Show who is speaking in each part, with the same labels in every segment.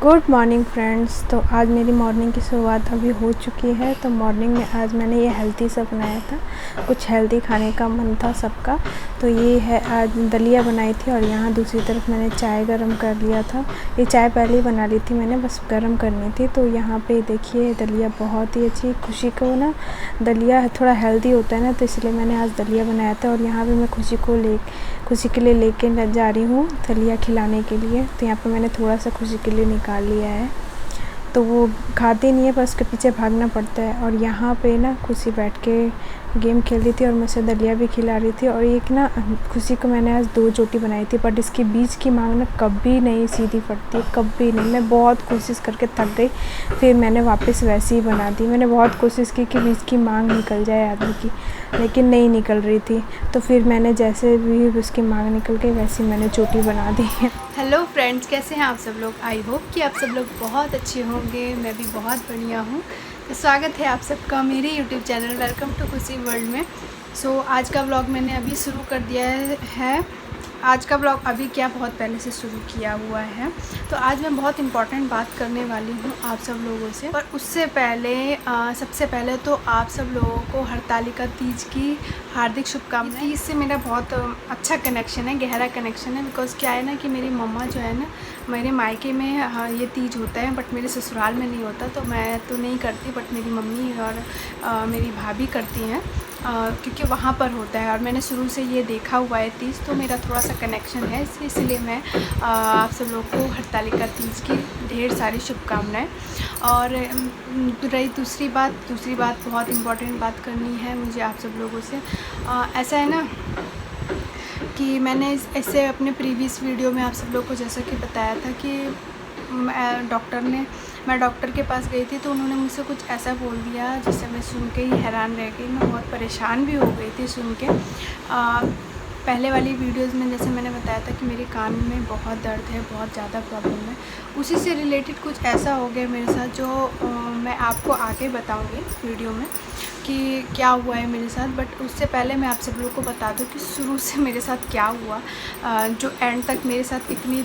Speaker 1: Good morning friends. तो आज मेरी मॉर्निंग की शुरुआत अभी हो चुकी है। तो मॉर्निंग में आज मैंने ये हेल्दी सा बनाया था, कुछ हेल्दी खाने का मन था सबका। तो ये है, आज दलिया बनाई थी और यहाँ दूसरी तरफ मैंने चाय गरम कर लिया था। ये चाय पहले ही बना ली थी मैंने, बस गरम करनी थी। तो यहाँ पे देखिए दलिया बहुत ही अच्छी, खुशी को ना दलिया थोड़ा हेल्दी होता है ना, तो इसलिए मैंने आज दलिया बनाया था। और यहाँ पर मैं खुशी के लिए लेके जा रही हूँ दलिया खिलाने के लिए। तो यहाँ पे मैंने थोड़ा सा खुशी के लिए निकाल लिया है, तो वो खाती नहीं है, पर उसके पीछे भागना पड़ता है। और यहाँ पे ना खुशी बैठ के गेम खेल रही थी और मुझे दलिया भी खिला रही थी। और एक ना खुशी को मैंने आज 2 रोटी बनाई थी, बट इसके बीच की मांग ना कभी नहीं सीधी पड़ती है, कभी नहीं। मैं बहुत कोशिश करके थक गई, फिर मैंने वापस वैसे ही बना दी। मैंने बहुत कोशिश की कि बीच की मांग निकल जाए आदमी की, लेकिन नहीं निकल रही थी। तो फिर मैंने जैसे भी उसकी मांग निकल गई वैसे मैंने रोटी बना दी है।
Speaker 2: हेलो फ्रेंड्स, कैसे हैं आप सब लोग। आई होप कि आप सब लोग बहुत अच्छे होंगे। मैं भी बहुत बढ़िया हूँ। तो स्वागत है आप सबका मेरे यूट्यूब चैनल वेलकम टू खुशी वर्ल्ड में। आज का व्लॉग मैंने अभी शुरू कर दिया है। आज का ब्लॉग अभी क्या बहुत पहले से शुरू किया हुआ है। तो आज मैं बहुत इम्पॉर्टेंट बात करने वाली हूँ आप सब लोगों से। पर उससे पहले सबसे पहले तो आप सब लोगों को हरतालिका तीज की हार्दिक शुभकामनाएं। तीज से मेरा बहुत अच्छा कनेक्शन है, गहरा कनेक्शन है। बिकॉज़ क्या है ना कि मेरी मम्मा जो है ना, मेरे मायके में ये तीज होता है, बट मेरे ससुराल में नहीं होता। तो मैं तो नहीं करती, बट मेरी मम्मी और मेरी भाभी करती हैं, क्योंकि वहाँ पर होता है और मैंने शुरू से ये देखा हुआ है तीज। तो मेरा थोड़ा सा कनेक्शन है, इसलिए मैं आप सब लोग को हरतालिका तीज की ढेर सारी शुभकामनाएं। और रही दूसरी बात बहुत इम्पॉर्टेंट बात करनी है मुझे आप सब लोगों से। ऐसा है ना कि मैंने ऐसे अपने प्रीवियस वीडियो में आप सब लोग को जैसा कि बताया था कि मैं डॉक्टर के पास गई थी। तो उन्होंने मुझसे कुछ ऐसा बोल दिया जिससे मैं सुन के ही हैरान रह गई। मैं बहुत परेशान भी हो गई थी सुन के। पहले वाली वीडियोज़ में जैसे मैंने बताया था कि मेरे कान में बहुत दर्द है, बहुत ज़्यादा प्रॉब्लम है। उसी से रिलेटेड कुछ ऐसा हो गया मेरे साथ जो मैं आपको आगे बताऊंगी वीडियो में कि क्या हुआ है मेरे साथ। बट उससे पहले मैं आप सब लोगों को बता दूं कि शुरू से मेरे साथ क्या हुआ, जो एंड तक मेरे साथ इतनी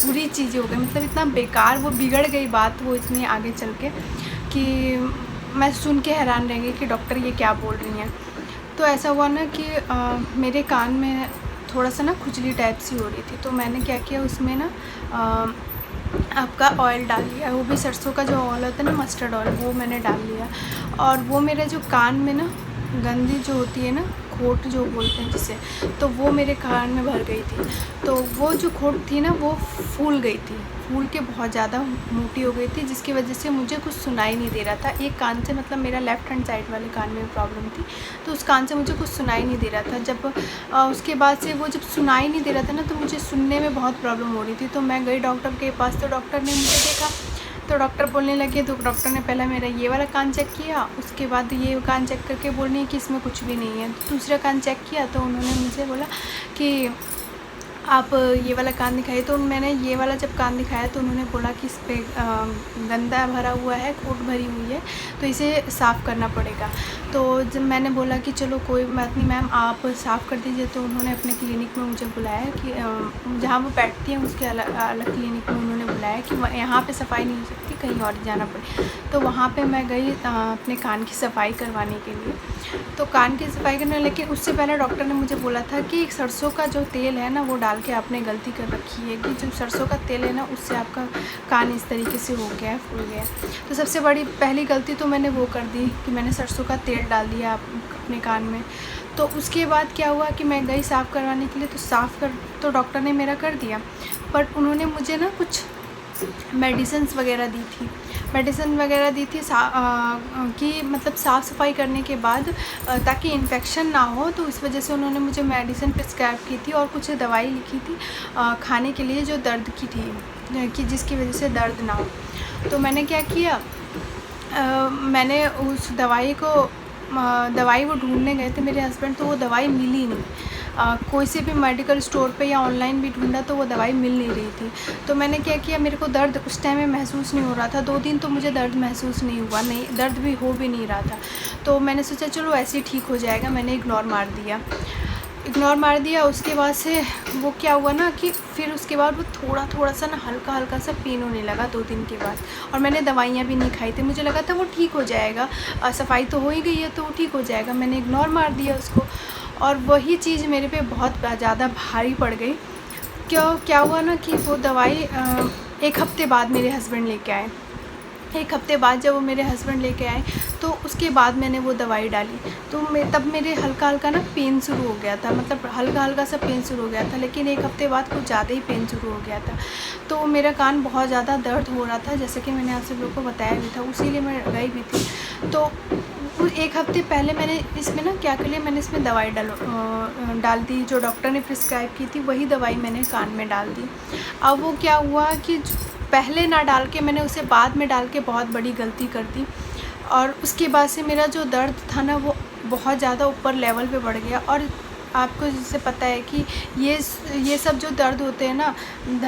Speaker 2: बुरी चीज़ें हो गई, मतलब इतना बेकार वो बिगड़ गई बात, वो इतनी आगे चल के कि मैं सुन के हैरान रह गई कि डॉक्टर ये क्या बोल रही हैं। तो ऐसा हुआ ना कि मेरे कान में थोड़ा सा ना खुजली टाइप सी हो रही थी। तो मैंने क्या किया, उसमें ना आपका ऑयल डाल लिया, वो भी सरसों का जो ऑयल होता है ना, मस्टर्ड ऑयल, वो मैंने डाल लिया। और वो मेरे जो कान में ना गंदी जो होती है ना, खोट जो बोलते हैं जिसे, तो वो मेरे कान में भर गई थी। तो वो जो खोट थी ना वो फूल गई थी, फूल के बहुत ज़्यादा मोटी हो गई थी, जिसकी वजह से मुझे कुछ सुनाई नहीं दे रहा था। एक कान से, मतलब मेरा लेफ़्ट हैंड साइड वाले कान में प्रॉब्लम थी, तो उस कान से मुझे कुछ सुनाई नहीं दे रहा था। जब उसके बाद से वो जब सुनाई नहीं दे रहा था ना, तो मुझे सुनने में बहुत प्रॉब्लम हो रही थी। तो मैं गई डॉक्टर के पास। तो डॉक्टर ने मुझे देखा, तो डॉक्टर बोलने लगे। तो डॉक्टर ने पहले मेरा ये वाला कान चेक किया, उसके बाद ये कान चेक करके बोलने कि इसमें कुछ भी नहीं है। तो दूसरा कान चेक किया, तो उन्होंने मुझे बोला कि आप ये वाला कान दिखाइए। तो मैंने ये वाला जब कान दिखाया तो उन्होंने बोला कि इस पर गंदा भरा हुआ है, खोट भरी हुई है, तो इसे साफ़ करना पड़ेगा। तो जब मैंने बोला कि चलो कोई बात नहीं मैम, आप साफ़ कर दीजिए। तो उन्होंने अपने क्लिनिक में मुझे बुलाया कि जहाँ वो बैठती हैं उसके अलग क्लिनिक में उन्होंने बुलाया कि यहाँ पे सफाई नहीं हो सकती, कहीं और जाना पड़े। तो वहाँ पे मैं गई अपने कान की सफाई करवाने के लिए। तो कान की सफाई करने, लेकिन उससे पहले डॉक्टर ने मुझे बोला था कि सरसों का जो तेल है ना, वो डाल के आपने गलती कर रखी है कि जो सरसों का तेल है ना, उससे आपका कान इस तरीके से हो गया है, फूल गया है। तो सबसे बड़ी पहली गलती तो मैंने वो कर दी कि मैंने सरसों का तेल डाल दिया अपने कान में। तो उसके बाद क्या हुआ कि मैं गई साफ़ करवाने के लिए। तो डॉक्टर ने मेरा कर दिया, बट उन्होंने मुझे ना कुछ मेडिसिन्स वगैरह दी थी कि मतलब साफ़ सफाई करने के बाद ताकि इन्फेक्शन ना हो, तो इस वजह से उन्होंने मुझे मेडिसिन प्रिस्क्राइब की थी और कुछ दवाई लिखी थी खाने के लिए, जो दर्द की थी, कि जिसकी वजह से दर्द ना हो। तो मैंने क्या किया, मैंने उस दवाई वो ढूंढने गए थे मेरे हस्बैंड, तो वो दवाई मिली नहीं। कोई से भी मेडिकल स्टोर पे या ऑनलाइन भी ढूंढा तो वो दवाई मिल नहीं रही थी। तो मैंने क्या किया, मेरे को दर्द उस टाइम में महसूस नहीं हो रहा था, 2 दिन तो मुझे दर्द महसूस नहीं हुआ, नहीं दर्द भी नहीं रहा था। तो मैंने सोचा चलो ऐसे ही ठीक हो जाएगा, मैंने इग्नोर मार दिया। इग्नोर मार दिया। उसके बाद से वो क्या हुआ ना कि फिर उसके बाद वो थोड़ा सा ना हल्का सा पेन होने लगा 2 दिन के बाद। और मैंने दवाइयाँ भी नहीं खाई थी, मुझे लगा था वो ठीक हो जाएगा, सफाई तो हो ही गई है तो वो ठीक हो जाएगा। मैंने इग्नोर मार दिया उसको, और वही चीज़ मेरे पे बहुत ज़्यादा भारी पड़ गई। क्या हुआ ना कि वो दवाई 1 हफ़्ते बाद मेरे हस्बैंड लेके आए। 1 हफ़्ते बाद जब वो मेरे हस्बैंड लेके आए तो उसके बाद मैंने वो दवाई डाली, तो तब मेरे हल्का ना पेन शुरू हो गया था, मतलब हल्का सा पेन शुरू हो गया था, लेकिन 1 हफ़्ते बाद कुछ ज़्यादा ही पेन शुरू हो गया था। तो मेरा कान बहुत ज़्यादा दर्द हो रहा था, जैसे कि मैंने आप सब लोगों को बताया भी था, उसीलिए मैं गई भी थी। तो 1 हफ़्ते पहले मैंने इसमें ना क्या कर लिया, मैंने इसमें दवाई डाल दी, जो डॉक्टर ने प्रिस्क्राइब की थी वही दवाई मैंने कान में डाल दी। अब वो क्या हुआ कि पहले ना डाल के मैंने उसे बाद में डाल के बहुत बड़ी गलती कर दी, और उसके बाद से मेरा जो दर्द था ना वो बहुत ज़्यादा ऊपर लेवल पे बढ़ गया। और आपको जैसे पता है कि ये सब जो दर्द होते हैं ना,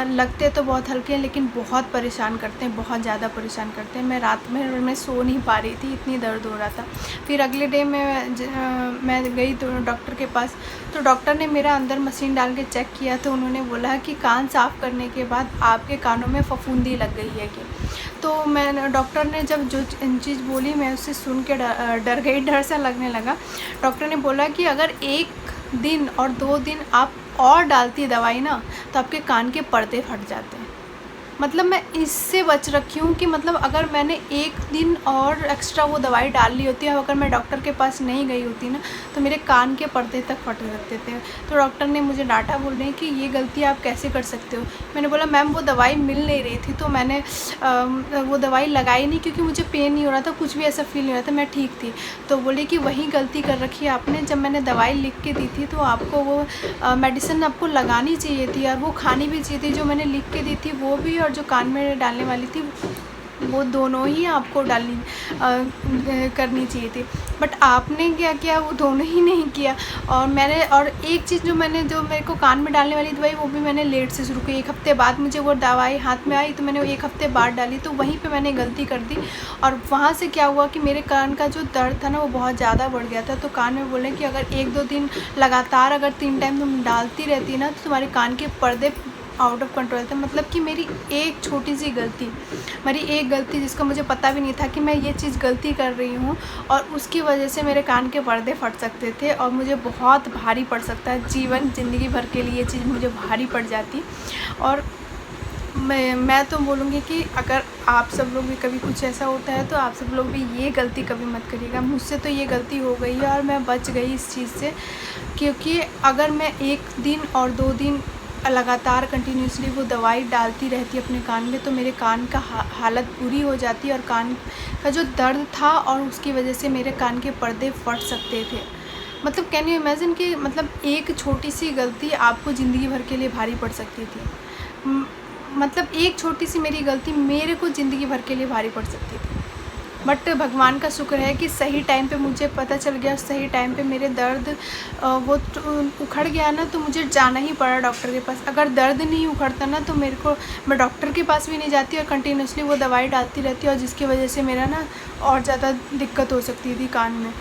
Speaker 2: लगते तो बहुत हल्के हैं लेकिन बहुत परेशान करते हैं, बहुत ज़्यादा परेशान करते हैं। मैं रात में मैं सो नहीं पा रही थी, इतनी दर्द हो रहा था। फिर अगले डे मैं गई तो डॉक्टर के पास, तो डॉक्टर ने मेरा अंदर मशीन डाल के चेक किया, तो उन्होंने बोला कि कान साफ़ करने के बाद आपके कानों में फफूंदी लग गई है कि। तो मैं डॉक्टर ने जब जो चीज़ बोली मैं उससे सुन के डर गई, डर सा लगने लगा। डॉक्टर ने बोला कि अगर 1 दिन और 2 दिन आप और डालती दवाई ना तो आपके कान के पर्दे फट जाते हैं। मतलब मैं इससे बच रखी हूँ कि मतलब अगर मैंने 1 दिन और एक्स्ट्रा वो दवाई डाल ली होती है, अगर मैं डॉक्टर के पास नहीं गई होती ना तो मेरे कान के पर्दे तक फट सकते थे। तो डॉक्टर ने मुझे डांटा, बोल रहे हैं कि ये गलती आप कैसे कर सकते हो। मैंने बोला मैम वो दवाई मिल नहीं रही थी तो मैंने वो दवाई लगाई नहीं, क्योंकि मुझे पेन नहीं हो रहा था, कुछ भी ऐसा फील नहीं हो रहा था, मैं ठीक थी। तो बोले कि वही गलती कर रखी है आपने, जब मैंने दवाई लिख के दी थी तो आपको वो मेडिसिन आपको लगानी चाहिए थी और वो खानी भी चाहिए थी। जो मैंने लिख के दी थी वो भी, और जो कान में डालने वाली थी वो दोनों ही आपको करनी चाहिए थी। बट आपने क्या किया, वो दोनों ही नहीं किया। और एक चीज़ जो मेरे को कान में डालने वाली दवाई वो भी मैंने लेट से शुरू की। 1 हफ़्ते बाद मुझे वो दवाई हाथ में आई तो मैंने 1 हफ़्ते बाद डाली, तो वहीं पे मैंने गलती कर दी। और वहाँ से क्या हुआ कि मेरे कान का जो दर्द था ना वो बहुत ज़्यादा बढ़ गया था। तो कान में बोले कि अगर 1-2 दिन लगातार अगर 3 टाइम तुम डालती रहती ना तो तुम्हारे कान के पर्दे आउट ऑफ कंट्रोल थे। मतलब कि मेरी एक छोटी सी गलती जिसका मुझे पता भी नहीं था कि मैं ये चीज़ गलती कर रही हूँ, और उसकी वजह से मेरे कान के पर्दे फट सकते थे और मुझे बहुत भारी पड़ सकता है, ज़िंदगी भर के लिए ये चीज़ मुझे भारी पड़ जाती। और मैं तो बोलूँगी कि अगर आप सब लोग भी कभी कुछ ऐसा होता है तो आप सब लोग भी ये गलती कभी मत करिएगा। मुझसे तो ये गलती हो गई है और मैं बच गई इस चीज़ से, क्योंकि अगर मैं 1 दिन और 2 दिन लगातार कंटिन्यूसली वो दवाई डालती रहती अपने कान में तो मेरे कान का हालत बुरी हो जाती, और कान का जो दर्द था और उसकी वजह से मेरे कान के पर्दे फट सकते थे। मतलब कैन यू इमेजिन कि मतलब एक छोटी सी गलती आपको ज़िंदगी भर के लिए भारी पड़ सकती थी। मतलब एक छोटी सी मेरी गलती मेरे को ज़िंदगी भर के लिए भारी पड़ सकती थी। बट भगवान का शुक्र है कि सही टाइम पे मुझे पता चल गया, सही टाइम पे मेरे दर्द वो उखड़ गया ना, तो मुझे जाना ही पड़ा डॉक्टर के पास। अगर दर्द नहीं उखड़ता ना तो मैं डॉक्टर के पास भी नहीं जाती और कंटिन्यूसली वो दवाई डालती रहती, और जिसकी वजह से मेरा ना और ज़्यादा दिक्कत हो सकती थी कान में।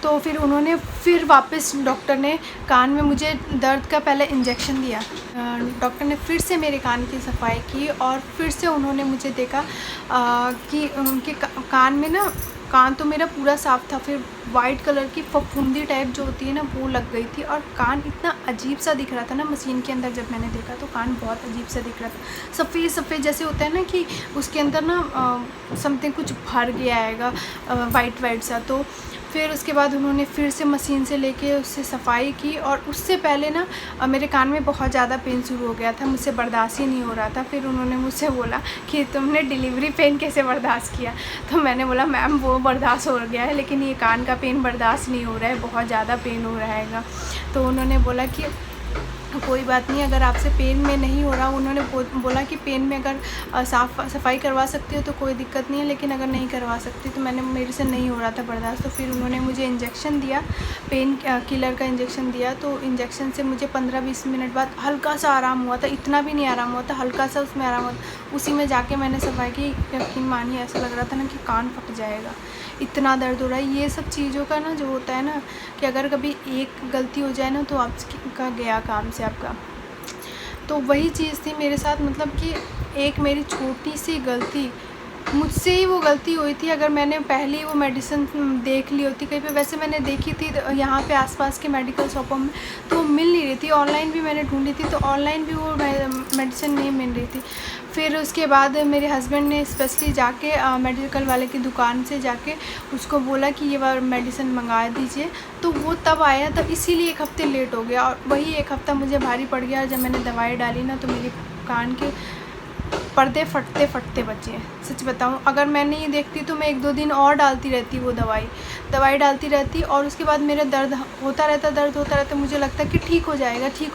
Speaker 2: तो फिर वापस डॉक्टर ने कान में मुझे दर्द का पहले इंजेक्शन दिया। डॉक्टर ने फिर से मेरे कान की सफाई की और फिर से उन्होंने मुझे देखा कि उनके कान में ना, कान तो मेरा पूरा साफ़ था, फिर वाइट कलर की फफूंदी टाइप जो होती है ना वो लग गई थी, और कान इतना अजीब सा दिख रहा था ना मशीन के अंदर। जब मैंने देखा तो कान बहुत अजीब सा दिख रहा था, सफ़ेद सफ़ेद जैसे होता है ना कि उसके अंदर ना समथिंग कुछ भर गया आएगा, वाइट सा। तो फिर उसके बाद उन्होंने फिर से मशीन से लेके उससे सफाई की, और उससे पहले ना मेरे कान में बहुत ज़्यादा पेन शुरू हो गया था, मुझसे बर्दाश्त ही नहीं हो रहा था। फिर उन्होंने मुझसे बोला कि तुमने डिलीवरी पेन कैसे बर्दाश्त किया। तो मैंने बोला मैम वो बर्दाश्त हो गया है, लेकिन ये कान का पेन बर्दाश्त नहीं हो रहा है, बहुत ज़्यादा पेन हो रहा है। तो उन्होंने बोला कि कोई बात नहीं, अगर आपसे पेन में नहीं हो रहा, उन्होंने बोला कि पेन में अगर सफाई करवा सकती हो तो कोई दिक्कत नहीं है, लेकिन अगर नहीं करवा सकती तो मेरे से नहीं हो रहा था बर्दाश्त। तो फिर उन्होंने मुझे इंजेक्शन दिया, पेन किलर का इंजेक्शन दिया। तो इंजेक्शन से मुझे 15-20 मिनट बाद हल्का सा आराम हुआ था, इतना भी नहीं आराम हुआ था, हल्का सा उसमें आराम हुआ था। उसी में जाके मैंने सफाई की। यकीन मानिए ऐसा लग रहा था ना कि कान फट जाएगा, इतना दर्द हो रहा है। ये सब चीज़ों का ना जो होता है ना कि अगर कभी एक गलती हो जाए ना तो आपका गया काम से आपका। तो वही चीज़ थी मेरे साथ, मतलब कि एक मेरी छोटी सी गलती, मुझसे ही वो गलती हुई थी। अगर मैंने पहले ही वो मेडिसिन देख ली होती कहीं पे, वैसे मैंने देखी थी यहाँ पे आसपास के मेडिकल शॉपों में, तो वो मिल नहीं रही थी। ऑनलाइन भी मैंने ढूंढी थी तो ऑनलाइन भी वो मेडिसिन नहीं मिल रही थी। फिर उसके बाद मेरे हस्बैंड ने स्पेशली जाके मेडिकल वाले की दुकान से जाके उसको बोला कि ये मेडिसिन मंगा दीजिए, तो वो तब आया। तो इसीलिए 1 हफ़्ते लेट हो गया, और वही 1 हफ़्ता मुझे भारी पड़ गया। जब मैंने दवाई डाली ना तो मेरे कान के पर्दे फटते बचे। सच बताऊँ, अगर मैं नहीं देखती तो मैं 1-2 दिन और डालती रहती वो दवाई डालती रहती, और उसके बाद मेरा दर्द होता रहता। मुझे लगता कि ठीक हो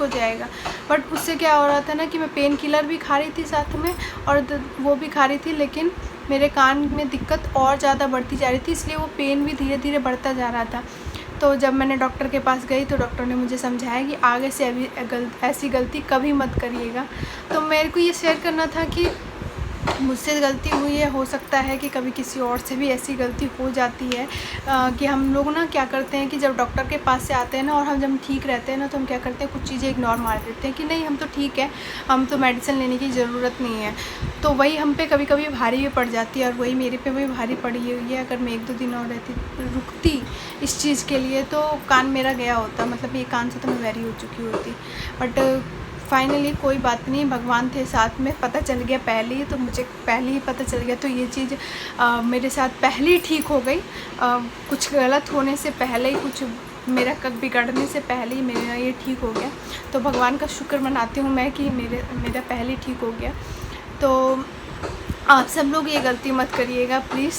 Speaker 2: जाएगा। बट उससे क्या हो रहा था ना कि मैं पेन किलर भी खा रही थी साथ में, और वो भी खा रही थी, लेकिन मेरे कान में दिक्कत और ज़्यादा बढ़ती जा रही थी, इसलिए वो पेन भी धीरे धीरे बढ़ता जा रहा था। तो जब मैंने डॉक्टर के पास गई तो डॉक्टर ने मुझे समझाया कि आगे से ऐसी गलती कभी मत करिएगा। तो मेरे को ये शेयर करना था कि मुझसे गलती हुई है, हो सकता है कि कभी किसी और से भी ऐसी गलती हो जाती है। कि हम लोग ना क्या करते हैं कि जब डॉक्टर के पास से आते हैं ना, और हम जब ठीक रहते हैं ना, तो हम क्या करते हैं, कुछ चीज़ें इग्नोर मार देते हैं कि नहीं हम तो ठीक है, हम तो मेडिसिन लेने की ज़रूरत नहीं है। तो वही हम पे कभी कभी भारी भी पड़ जाती है, और वही मेरे पे भी भारी पड़ी हुई है। अगर मैं 1-2 दिन और रुकती इस चीज़ के लिए तो कान मेरा गया होता, मतलब ये कान से तो मैं वेरी हो चुकी होती। बट फाइनली कोई बात नहीं, भगवान थे साथ में, पता चल गया पहले ही, तो मुझे पहले ही पता चल गया। तो ये चीज़ मेरे साथ पहले ही ठीक हो गई। कुछ गलत होने से पहले ही, कुछ मेरा बिगड़ने से पहले ही मेरा ये ठीक हो गया। तो भगवान का शुक्र मनाती हूँ मैं कि मेरा पहले ठीक हो गया। तो आप सब लोग ये गलती मत करिएगा प्लीज़।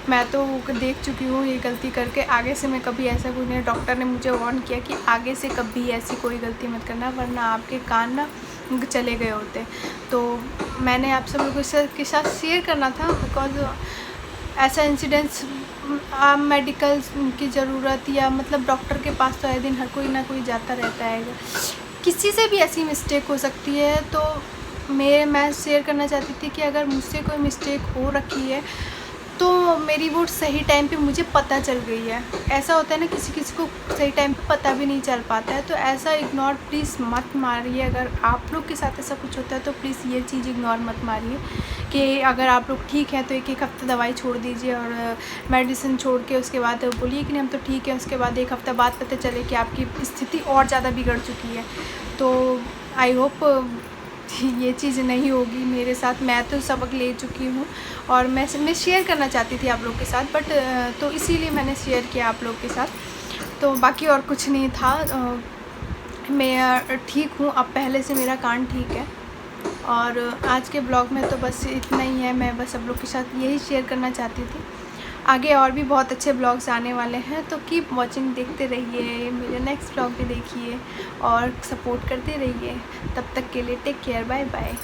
Speaker 2: मैं तो देख चुकी हूँ ये गलती करके, आगे से मैं कभी ऐसा कोई नहीं। डॉक्टर ने मुझे वार्न किया कि आगे से कभी ऐसी कोई गलती मत करना, वरना आपके कान ना चले गए होते। तो मैंने आप सब लोगों के साथ शेयर करना था, बिकॉज ऐसा इंसिडेंट्स मेडिकल की ज़रूरत, या मतलब डॉक्टर के पास तो आए दिन हर कोई ना कोई जाता रहता है, किसी से भी ऐसी मिस्टेक हो सकती है। तो मैं शेयर करना चाहती थी कि अगर मुझसे कोई मिस्टेक हो रखी है तो मेरी वो सही टाइम पे मुझे पता चल गई है। ऐसा होता है ना, किसी को सही टाइम पे पता भी नहीं चल पाता है, तो ऐसा इग्नोर प्लीज़ मत मारिए। अगर आप लोग के साथ ऐसा कुछ होता है तो प्लीज़ ये चीज़ इग्नोर मत मारिए कि अगर आप लोग ठीक हैं तो 1-1 हफ़्ता दवाई छोड़ दीजिए, और मेडिसिन छोड़ के उसके बाद बोलिए कि नहीं हम तो ठीक है, उसके बाद 1 हफ़्ता बाद पता चले कि आपकी स्थिति और ज़्यादा बिगड़ चुकी है। तो आई होप ये चीज़ नहीं होगी मेरे साथ। मैं तो सबक ले चुकी हूँ, और मैं शेयर करना चाहती थी आप लोग के साथ, बट तो इसीलिए मैंने शेयर किया आप लोग के साथ। तो बाकी और कुछ नहीं था। मैं ठीक हूँ अब, पहले से मेरा कान ठीक है। और आज के ब्लॉग में तो बस इतना ही है, मैं बस सब लोग के साथ यही शेयर करना चाहती थी। आगे और भी बहुत अच्छे ब्लॉग्स आने वाले हैं, तो कीप वॉचिंग, देखते रहिए, मेरे नेक्स्ट ब्लॉग भी देखिए और सपोर्ट करते रहिए। तब तक के लिए टेक केयर, बाय बाय।